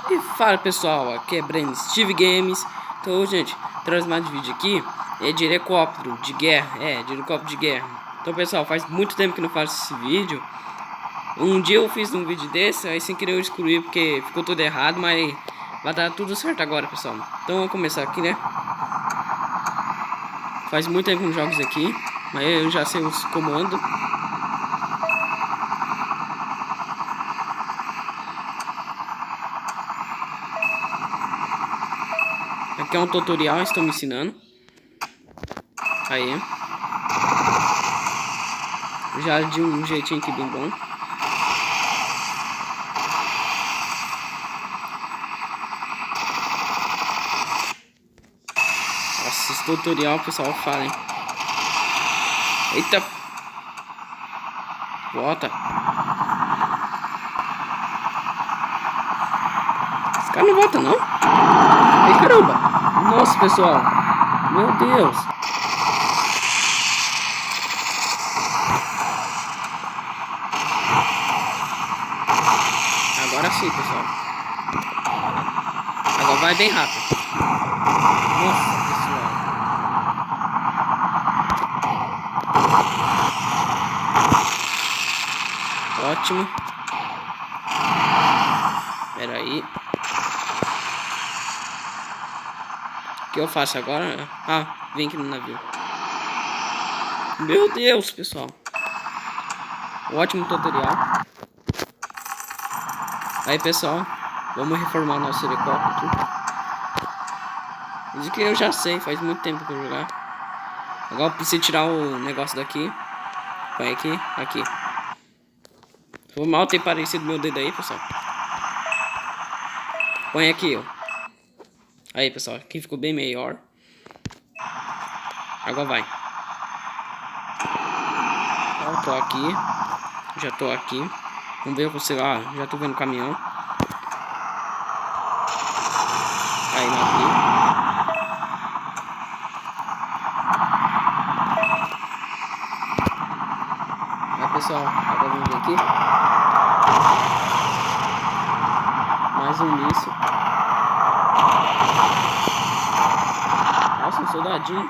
E fala pessoal, aqui é Breno Steve Games. Então, gente, traz mais vídeo aqui. É de helicóptero de guerra. De helicóptero de guerra. Então, pessoal, faz muito tempo que não faço esse vídeo. Um dia eu fiz um vídeo desse, aí sem querer eu excluí porque ficou tudo errado, mas vai dar tudo certo agora, pessoal. Então vamos começar aqui, né? Faz muito tempo que não jogo isso aqui, mas eu já sei os comandos. Aqui é um tutorial, estão me ensinando. Aí. Já de um jeitinho aqui bem bom. Nossa, esse tutorial o pessoal fala, hein? Eita! Volta! Esse cara não volta, não? Ei, caramba! Nossa, pessoal! Meu Deus! Agora sim, pessoal. Agora vai bem rápido. Nossa, pessoal. Ótimo. Pera aí. O que eu faço agora? Ah, vem aqui no navio. Meu Deus, pessoal. Ótimo tutorial. Aí, pessoal, vamos reformar nosso helicóptero. Isso que eu já sei, faz muito tempo que eu jogar. Agora eu preciso tirar o negócio daqui. Põe aqui, aqui. Foi mal ter parecido meu dedo aí, pessoal. Põe aqui, ó. Aí, pessoal, aqui ficou bem melhor. Agora vai. Eu tô aqui. Já tô aqui. Vamos ver você lá. Já tô vendo o caminhão. Aí, aqui. Aí, pessoal, agora vamos ver aqui. Mais um míssil. Nossa, um soldadinho.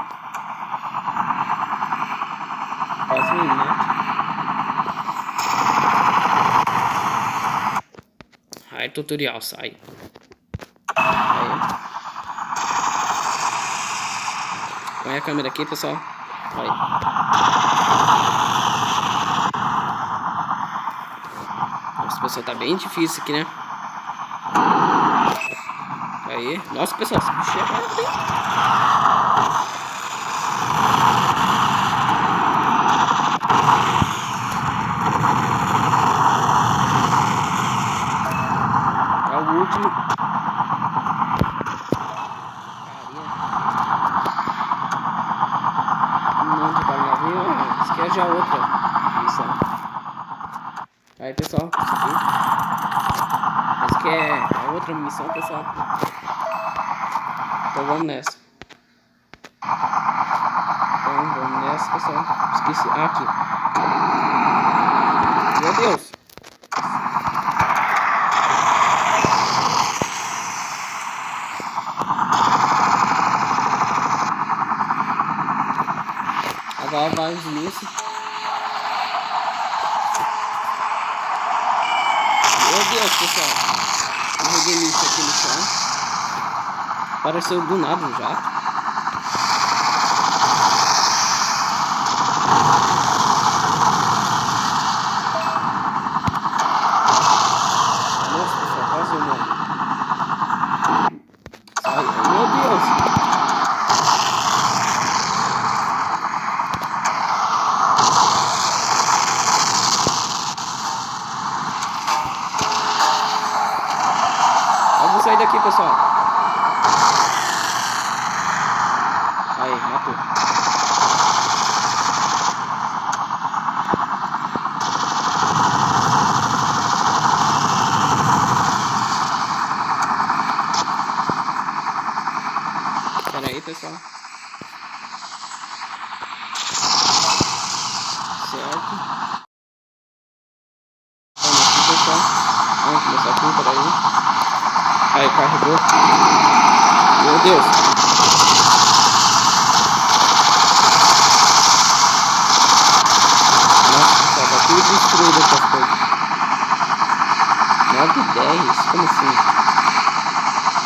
Quase um minuto. Aí, tutorial, sai. Aí. Põe a câmera aqui, pessoal. Aí. Nossa, pessoal, tá bem difícil aqui, né? Aí. Nossa, pessoal, esse bicho é rápido, hein? É o último. Não, de para o navio. Isso aqui é já outra missão. Aí, pessoal, isso aqui. Essa aqui é a outra missão, pessoal. Então vamos nessa. Então vamos nessa, pessoal. Esqueci. Ah, aqui. Meu Deus. Agora vai nisso. Meu Deus, pessoal. Eu joguei isso aqui no chão. Apareceu do nada um jato. Nossa, pessoal, quase eu morro. Sai, meu Deus. Eu vou sair daqui, pessoal. Aí, matou. Pera aí, pessoal. Certo. Vamos aqui, pessoal. Vamos começar aqui, peraí. Aí, carregou. Meu Deus. Nossa, pessoal, tá tudo destruído essas coisas. 9 e 10? Como assim?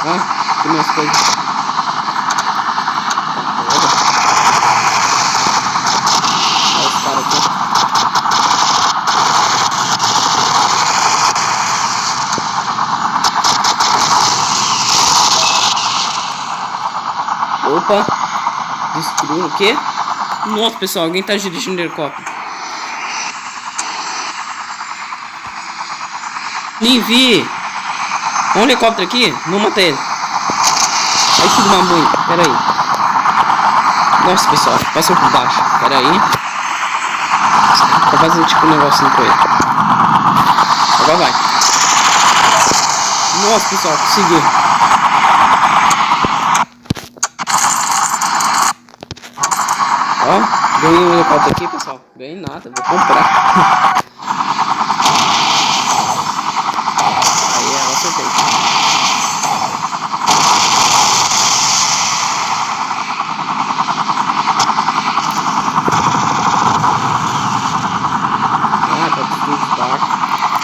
Ah, tem minhas coisas. Olha os caras aqui. Opa, destruiu o quê? Nossa, pessoal, alguém tá dirigindo helicóptero. Nem vi. Um helicóptero aqui, não matei ele. Ai, filho de uma mãe, pera aí. Nossa, pessoal, passou por baixo, pera aí. Tá fazendo tipo um negocinho com ele. Agora vai. Nossa, pessoal, consegui. Ó, ganhei um helicóptero aqui, pessoal. Ganhei nada, vou comprar. Aí, ela acertei. Ah, tá destruído os barcos.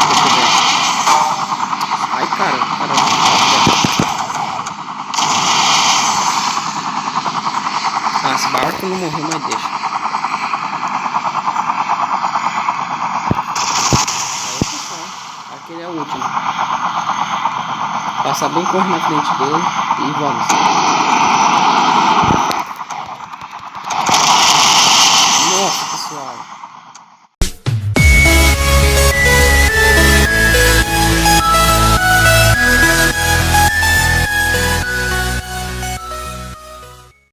Deixa eu ver. Ai, caramba. Ah, esse barco não morreu, mas deixa. Aí, pessoal, aquele é o último. Passar bem correndo na frente dele e vamos.